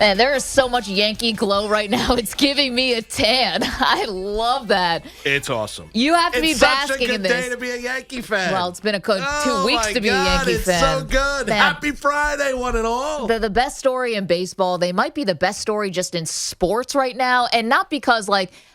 Man, there is so much Yankee glow right now. It's giving me a tan. I love that. It's awesome. You have to be basking It's such a in good this. day to be a Yankee fan. Well, it's been a good 2 weeks to be a Yankee it's fan. so good. Man, Happy Friday, one and all. They're the best story in baseball. They might be the best story just in sports right now. And not because,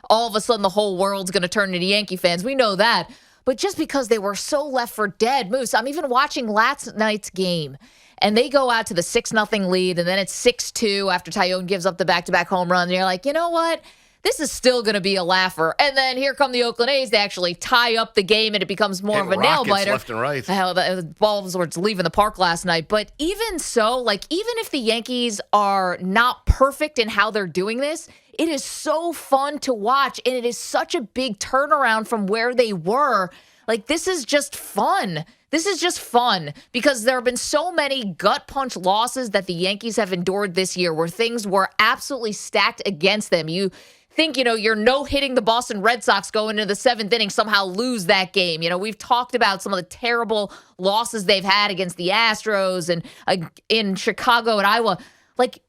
all of a sudden the whole world's going to turn into Yankee fans. We know that. But just because they were so left for dead. Moose, I'm even watching last night's game. And they go out to the 6-0 lead, and then it's 6-2 after Tyone gives up the back-to-back home run. And you're like, you know what? This is still going to be a laugher. And then here come the Oakland A's. They actually tie up the game, and it becomes more of a nail-biter. Left and right. Hell, the balls were leaving the park last night. But even so, even if the Yankees are not perfect in how they're doing this, it is so fun to watch, and it is such a big turnaround from where they were. This is just fun. This is just fun because there have been so many gut punch losses that the Yankees have endured this year where things were absolutely stacked against them. You think, you're no-hitting the Boston Red Sox going into the 7th inning, somehow lose that game. We've talked about some of the terrible losses they've had against the Astros and in Chicago and Iowa.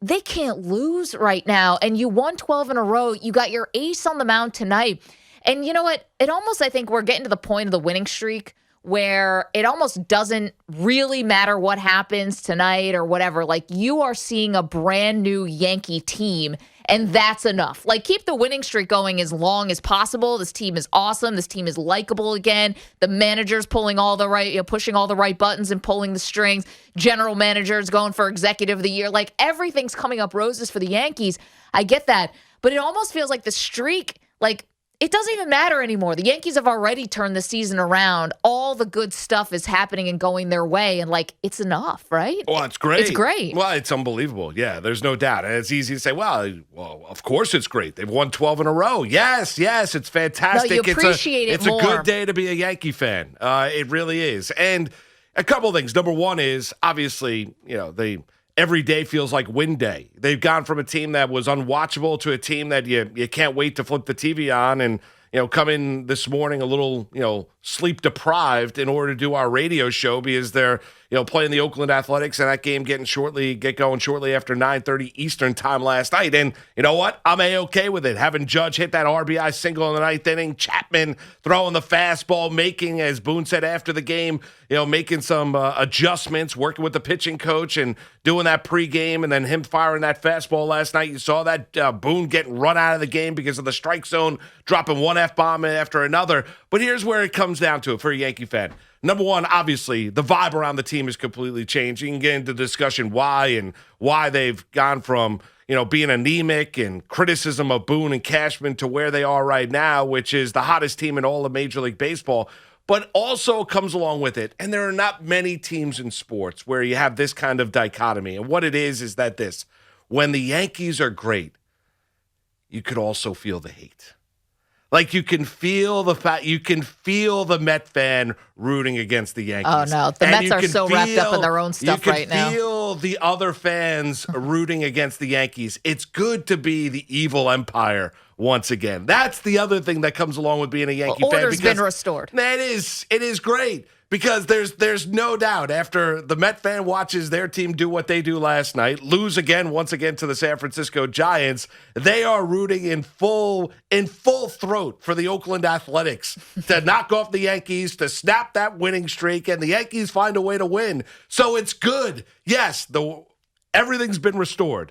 They can't lose right now. And you won 12 in a row. You got your ace on the mound tonight. And you know what? It almost, I think we're getting to the point of the winning streak where it almost doesn't really matter what happens tonight or whatever. You are seeing a brand new Yankee team, and that's enough. Keep the winning streak going as long as possible. This team is awesome. This team is likable again. The manager's pulling all the right, pushing all the right buttons and pulling the strings. General manager's going for executive of the year. Everything's coming up roses for the Yankees. I get that. But it almost feels like the streak, it doesn't even matter anymore. The Yankees have already turned the season around. All the good stuff is happening and going their way. And, it's enough, right? Well, it's great. It's great. Well, it's unbelievable. Yeah, there's no doubt. And it's easy to say, well, of course it's great. They've won 12 in a row. Yes, it's fantastic. No, you appreciate it's more. It's a good day to be a Yankee fan. It really is. And a couple of things. Number one is, obviously, every day feels like win day. They've gone from a team that was unwatchable to a team that you can't wait to flip the TV on and, come in this morning a little, sleep deprived in order to do our radio show because they're, playing the Oakland Athletics and that game get going shortly after 9:30 Eastern time last night. And you know what? I'm A-okay with it. Having Judge hit that RBI single in the 9th inning, Chapman throwing the fastball, making, as Boone said after the game, making some adjustments, working with the pitching coach and doing that pregame, and then him firing that fastball last night. You saw that Boone getting run out of the game because of the strike zone, dropping one F-bomb after another. But here's where it comes down to it for a Yankee fan. Number one, obviously, the vibe around the team is completely changed. You can get into discussion why they've gone from, being anemic and criticism of Boone and Cashman to where they are right now, which is the hottest team in all of Major League Baseball. But also comes along with it, and there are not many teams in sports where you have this kind of dichotomy. And what it is that when the Yankees are great, you could also feel the hate. You can feel the Met fan rooting against the Yankees. Oh, no. The Mets are so wrapped up in their own stuff right now. You can feel the other fans rooting against the Yankees. It's good to be the evil empire once again. That's the other thing that comes along with being a Yankee fan. Order's been restored. It is great. Because there's no doubt after the Met fan watches their team do what they do last night, lose once again to the San Francisco Giants, they are rooting in full throat for the Oakland Athletics to knock off the Yankees, to snap that winning streak, and the Yankees find a way to win. So it's good. Yes, everything's been restored.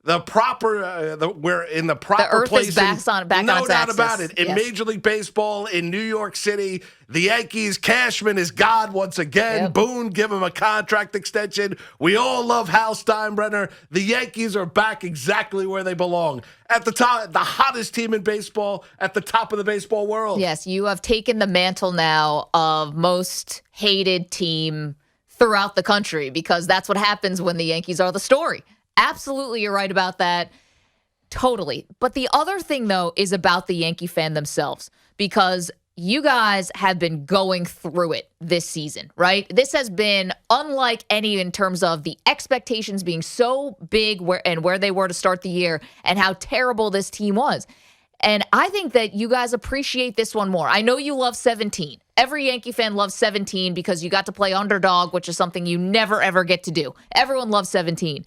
We're in the proper the earth place. Is back on its no doubt axis. about it. In Major League Baseball, in New York City, the Yankees, Cashman is God once again. Yep. Boone, give him a contract extension. We all love Hal Steinbrenner. The Yankees are back exactly where they belong. At the top, the hottest team in baseball, at the top of the baseball world. Yes, you have taken the mantle now of most hated team throughout the country because that's what happens when the Yankees are the story. Absolutely, you're right about that. Totally. But the other thing, though, is about the Yankee fan themselves because you guys have been going through it this season, right? This has been unlike any in terms of the expectations being so big where they were to start the year and how terrible this team was. And I think that you guys appreciate this one more. I know you love 17. Every Yankee fan loves 17 because you got to play underdog, which is something you never, ever get to do. Everyone loves 17.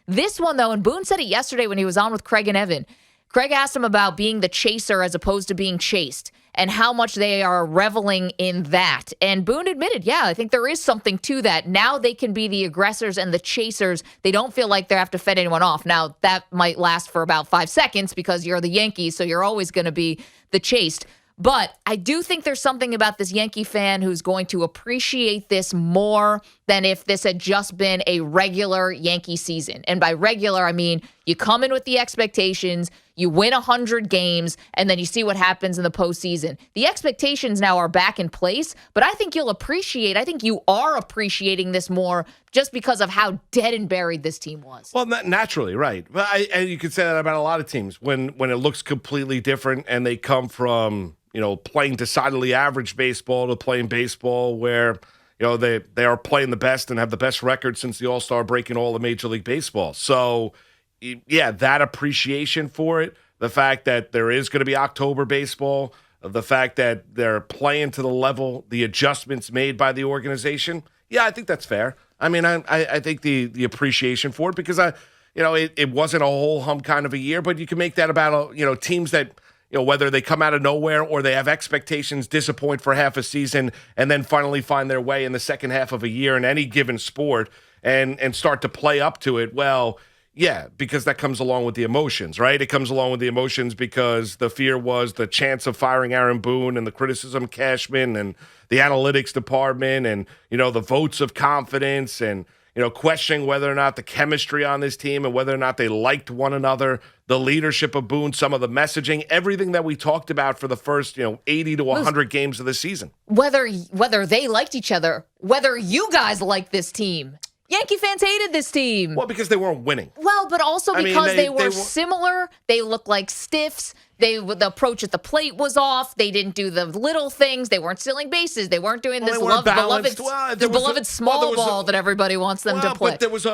This one, though, and Boone said it yesterday when he was on with Craig and Evan. Craig asked him about being the chaser as opposed to being chased and how much they are reveling in that. And Boone admitted, yeah, I think there is something to that. Now they can be the aggressors and the chasers. They don't feel like they have to fend anyone off. Now, that might last for about 5 seconds because you're the Yankees, so you're always going to be the chased. But I do think there's something about this Yankee fan who's going to appreciate this more than if this had just been a regular Yankee season. And by regular, I mean you come in with the expectations, you win 100 games, and then you see what happens in the postseason. The expectations now are back in place, but I think I think you are appreciating this more just because of how dead and buried this team was. Well, naturally, right. But and you could say that about a lot of teams when it looks completely different and they come from playing decidedly average baseball to playing baseball where, they are playing the best and have the best record since the All-Star break in all of Major League Baseball. So, yeah, that appreciation for it, the fact that there is going to be October baseball, the fact that they're playing to the level, the adjustments made by the organization, yeah, I think that's fair. I mean, I think the appreciation for it because, it wasn't a whole hum kind of a year, but you can make that about, teams that – whether they come out of nowhere or they have expectations, disappoint for half a season, and then finally find their way in the second half of a year in any given sport and start to play up to it. Well, yeah, because that comes along with the emotions, right? It comes along with the emotions because the fear was the chance of firing Aaron Boone and the criticism of Cashman and the analytics department and, the votes of confidence and, questioning whether or not the chemistry on this team and whether or not they liked one another, the leadership of Boone, some of the messaging, everything that we talked about for the first, 80 to 100 games of the season. Whether they liked each other, whether you guys liked this team. Yankee fans hated this team. Well, because they weren't winning. Well, but also because they were similar. They looked like stiffs. The approach at the plate was off. They didn't do the little things. They weren't stealing bases. They weren't doing this beloved small ball that everybody wants them to play. But there was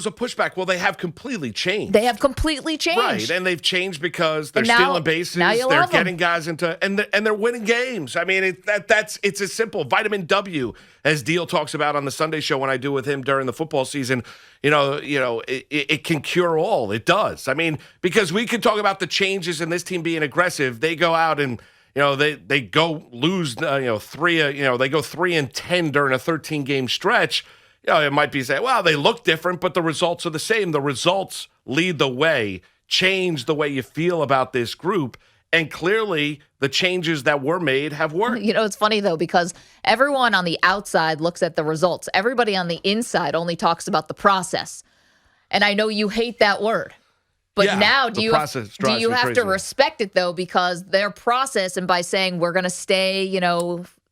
a pushback. Well, they have completely changed. Right, and they've changed because they're stealing bases. They're getting guys into and they're winning games. I mean, it's as simple. Vitamin W, as Deal talks about on the Sunday show when I do with him during the football season. It can cure all. It does. I mean, because we could talk about the changes in this team being aggressive. They go out and, they go lose, they go 3-10 during a 13-game stretch. It might be saying, well, they look different, but the results are the same. The results lead the way, change the way you feel about this group. And clearly, the changes that were made have worked. It's funny, though, because everyone on the outside looks at the results. Everybody on the inside only talks about the process. And I know you hate that word. But now do you have to respect it, though, because their process, and by saying we're going to stay,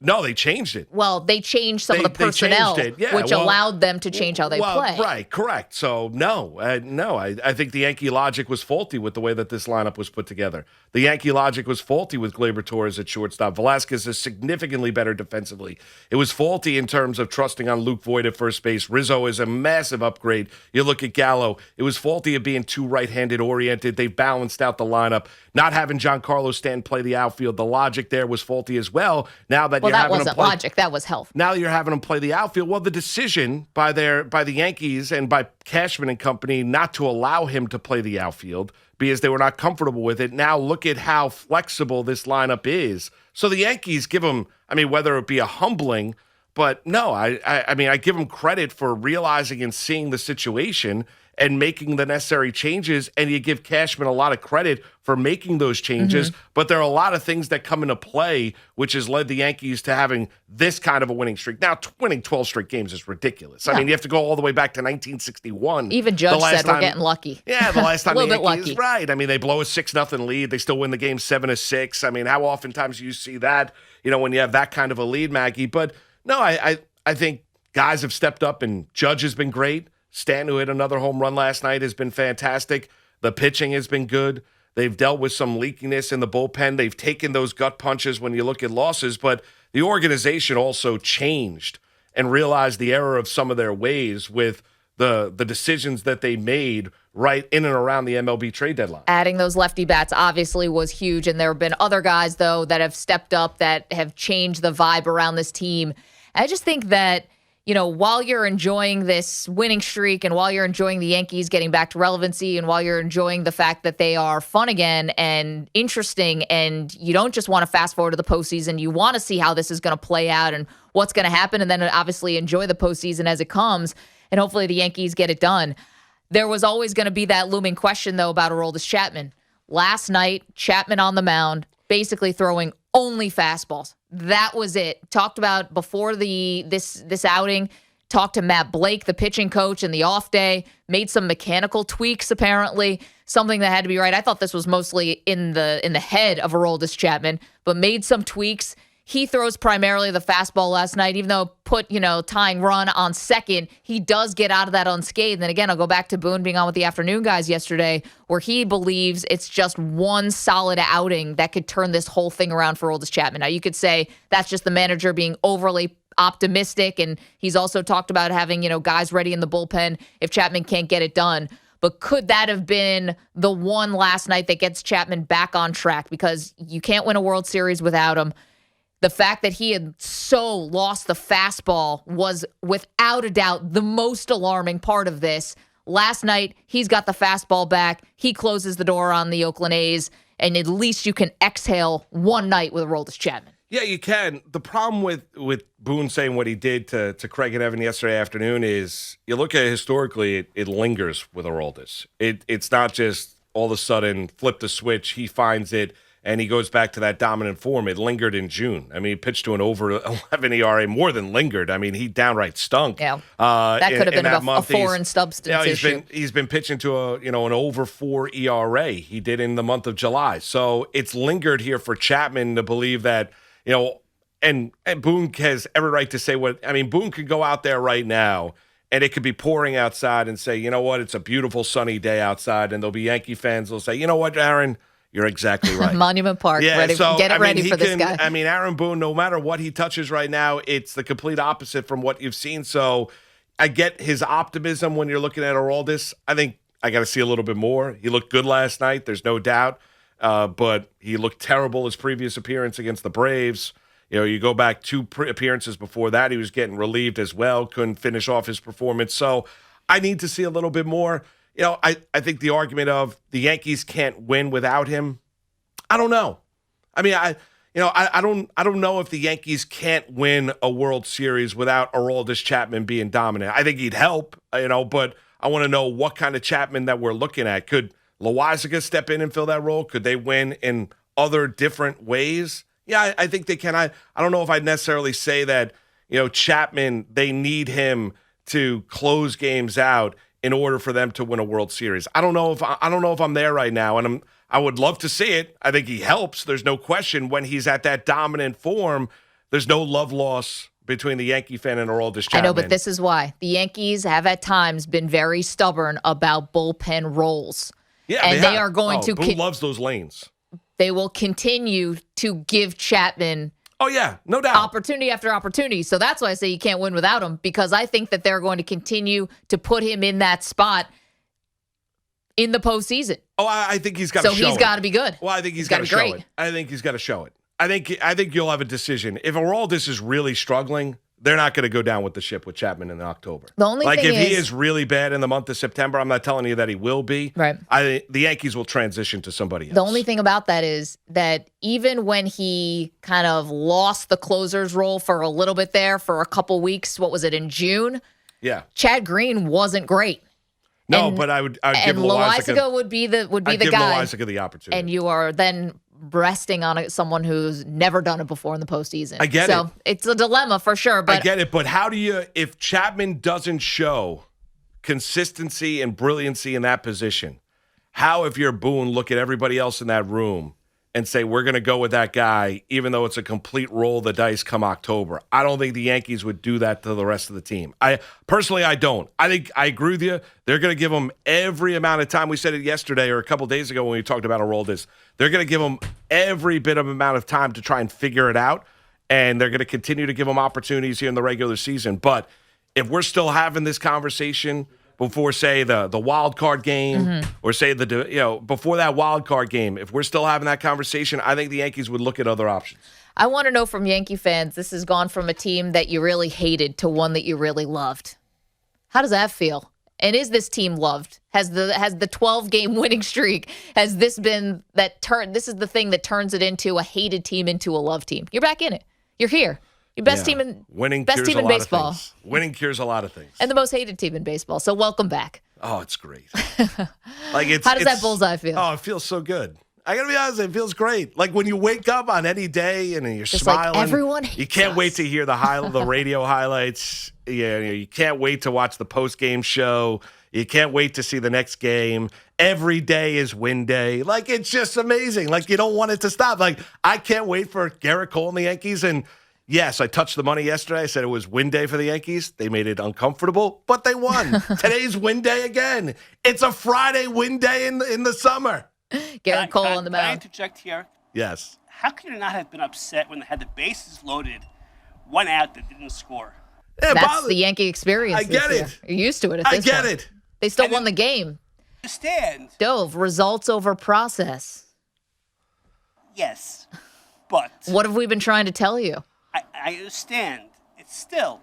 No, they changed it. Well, they changed some of the personnel, which allowed them to change how they play. Right, correct. So, no, I think the Yankee logic was faulty with the way that this lineup was put together. The Yankee logic was faulty with Gleyber Torres at shortstop. Velasquez is significantly better defensively. It was faulty in terms of trusting on Luke Voit at first base. Rizzo is a massive upgrade. You look at Gallo. It was faulty of being too right-handed oriented. They balanced out the lineup. Not having Giancarlo Stanton play the outfield. The logic there was faulty as well. Now that that wasn't logic. That was health. Now you're having them play the outfield. Well, the decision by the Yankees and by Cashman and company not to allow him to play the outfield because they were not comfortable with it. Now look at how flexible this lineup is. So the Yankees give them, whether it be a humbling, but no, I give them credit for realizing and seeing the situation and making the necessary changes, and you give Cashman a lot of credit for making those changes, but there are a lot of things that come into play, which has led the Yankees to having this kind of a winning streak. Now, winning 12 straight games is ridiculous. You have to go all the way back to 1961. Even Judge said we're getting lucky. Yeah, the last time a little the bit Yankees, lucky. Right. They blow a 6-0 lead. They still win the game 7-6. How oftentimes do you see that, when you have that kind of a lead, Maggie? But no, I think guys have stepped up, and Judge has been great. Stanton, who hit another home run last night, has been fantastic. The pitching has been good. They've dealt with some leakiness in the bullpen. They've taken those gut punches when you look at losses, but the organization also changed and realized the error of some of their ways with the decisions that they made right in and around the MLB trade deadline. Adding those lefty bats obviously was huge, and there have been other guys, though, that have stepped up that have changed the vibe around this team. I just think that while you're enjoying this winning streak and while you're enjoying the Yankees getting back to relevancy and while you're enjoying the fact that they are fun again and interesting and you don't just want to fast forward to the postseason, you want to see how this is going to play out and what's going to happen and then obviously enjoy the postseason as it comes and hopefully the Yankees get it done. There was always going to be that looming question, though, about Aroldis Chapman. Last night, Chapman on the mound, basically throwing only fastballs. That was it. Talked about before this outing, talked to Matt Blake, the pitching coach, in the off day, made some mechanical tweaks, apparently, something that had to be right. I thought this was mostly in the head of Aroldis Chapman, but made some tweaks. He throws primarily the fastball last night, even though put, tying run on second, he does get out of that unscathed. And again, I'll go back to Boone being on with the afternoon guys yesterday, where he believes it's just one solid outing that could turn this whole thing around for Aroldis Chapman. Now, you could say that's just the manager being overly optimistic, and he's also talked about having, guys ready in the bullpen if Chapman can't get it done. But could that have been the one last night that gets Chapman back on track? Because you can't win a World Series without him. The fact that he had so lost the fastball was, without a doubt, the most alarming part of this. Last night, he's got the fastball back. He closes the door on the Oakland A's, and at least you can exhale one night with Aroldis Chapman. Yeah, you can. The problem with Boone saying what he did to Craig and Evan yesterday afternoon is you look at it historically, it lingers with Aroldis. It's not just all of a sudden flip the switch, he finds it, and he goes back to that dominant form. It lingered in June. I mean, he pitched to an over 11 ERA, more than lingered. I mean, he downright stunk. Yeah, that could have been a foreign substance issue. He's been pitching to an over 4 ERA. He did in the month of July. So it's lingered here for Chapman to believe that, and Boone has every right to say what. I mean, Boone could go out there right now, and it could be pouring outside and say, you know what, it's a beautiful sunny day outside, and there'll be Yankee fans who'll say, you know what, Aaron, you're exactly right. Monument Park, yeah, ready, so, get it ready for this guy. I mean, Aaron Boone, no matter what he touches right now, it's the complete opposite from what you've seen. So I get his optimism when you're looking at Aroldis. I think I got to see a little bit more. He looked good last night, there's no doubt, but he looked terrible his previous appearance against the Braves. You go back 2 appearances before that, he was getting relieved as well, couldn't finish off his performance. So I need to see a little bit more. I think the argument of the Yankees can't win without him, I don't know. I mean, I don't know if the Yankees can't win a World Series without Aroldis Chapman being dominant. I think he'd help, but I want to know what kind of Chapman that we're looking at. Could Loaisiga step in and fill that role? Could they win in other different ways? Yeah, I think they can. I don't know if I'd necessarily say that, Chapman, they need him to close games out in order for them to win a World Series. I don't know if I'm there right now, and I would love to see it. I think he helps. There's no question when he's at that dominant form. There's no love loss between the Yankee fan and Aroldis Chapman. I know, but this is why the Yankees have at times been very stubborn about bullpen roles. Yeah, and they are going to. Boone loves those lanes. They will continue to give Chapman. Oh, yeah, no doubt. Opportunity after opportunity. So that's why I say you can't win without him, because I think that they're going to continue to put him in that spot in the postseason. Oh, I think he's got to show it. So he's got to be good. Well, I think he's got to show it. I think he's got to show it. I think you'll have a decision. If Aroldis is really struggling, they're not going to go down with the ship with Chapman in October. The only thing if he is really bad in the month of September, I'm not telling you that he will be. Right. The Yankees will transition to somebody else. The only thing about that is that even when he kind of lost the closer's role for a little bit there for a couple weeks, what was it, in June? Yeah. Chad Green wasn't great. No, but I'd give Loaisiga would be the guy. I'd give Loaisiga the opportunity. And you are then resting on someone who's never done it before in the postseason. I get it. So it's a dilemma for sure. But I get it. But how do you, if Chapman doesn't show consistency and brilliancy in that position, how, if you're Boone, look at everybody else in that room and say, we're going to go with that guy, even though it's a complete roll of the dice come October? I don't think the Yankees would do that to the rest of the team. I don't. I think I agree with you. They're going to give him every amount of time. We said it yesterday or a couple days ago when we talked about Aroldis. They're going to give him every bit of amount of time to try and figure it out, and they're going to continue to give him opportunities here in the regular season. But if we're still having this conversation before, say, the wild card game or say before that wild card game, if we're still having that conversation, I think the Yankees would look at other options. I want to know from Yankee fans, this has gone from a team that you really hated to one that you really loved. How does that feel? And is this team loved? Has the 12-game winning streak, has this been that turn? This is the thing that turns it into a hated team into a love team. You're back in it. You're here. Your best team in baseball. Winning cures a lot of things. And the most hated team in baseball. So welcome back. Oh, it's great. How does that bullseye feel? Oh, it feels so good. I gotta be honest, it feels great. Like when you wake up on any day and you're just smiling. Like everyone hates you can't us. wait to hear the radio highlights. You can't wait to watch the post-game show. You can't wait to see the next game. Every day is win day. Like, it's just amazing. Like, you don't want it to stop. Like, I can't wait for Garrett Cole and the Yankees. And yes, I touched the money yesterday. I said it was win day for the Yankees. They made it uncomfortable, but they won. Today's win day again. It's a Friday win day in the summer. Garrett Cole on the mound. Can I interject here? Yes. How can you not have been upset when they had the bases loaded, one out that didn't score? Yeah, That's the Yankee experience. I get it. You're used to it at this point. I get it. They still won the game. Understand? Dove, results over process. Yes, but What have we been trying to tell you? I understand. It's still,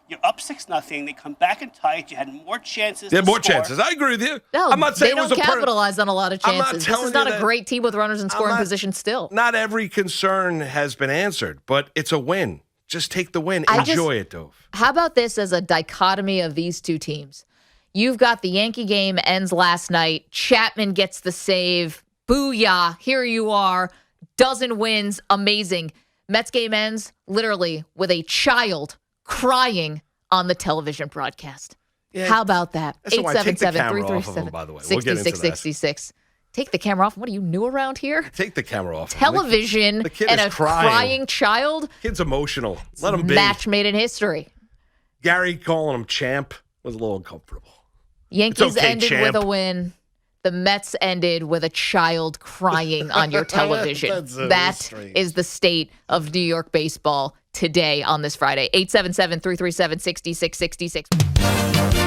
you're up 6-0. They come back and tie it. You had more chances. They had more score. chances. I agree with you. No, I'm not saying they it was don't a capitalize on a lot of I'm not chances. This telling is you not a that- great team with runners in scoring position still. Not every concern has been answered, but it's a win. Just take the win. I Enjoy it, Dove. How about this as a dichotomy of these two teams? You've got the Yankee game ends last night. Chapman gets the save. Booyah. Here you are. Dozen wins. Amazing. Mets game ends literally with a child crying on the television broadcast. Yeah, How about that? that's why I take the camera off of them, by the way. We'll get into that. 6666. Take the camera off. What are you new around here? Take the camera off. Television The kid and is a crying. crying child. Kid's emotional. Let him be. Match made in history. Gary calling him champ was a little uncomfortable. Yankees okay, ended champ. with a win. The Mets ended with a child crying on your television. That strange. is the state of New York baseball today on this Friday. 877-337-6666.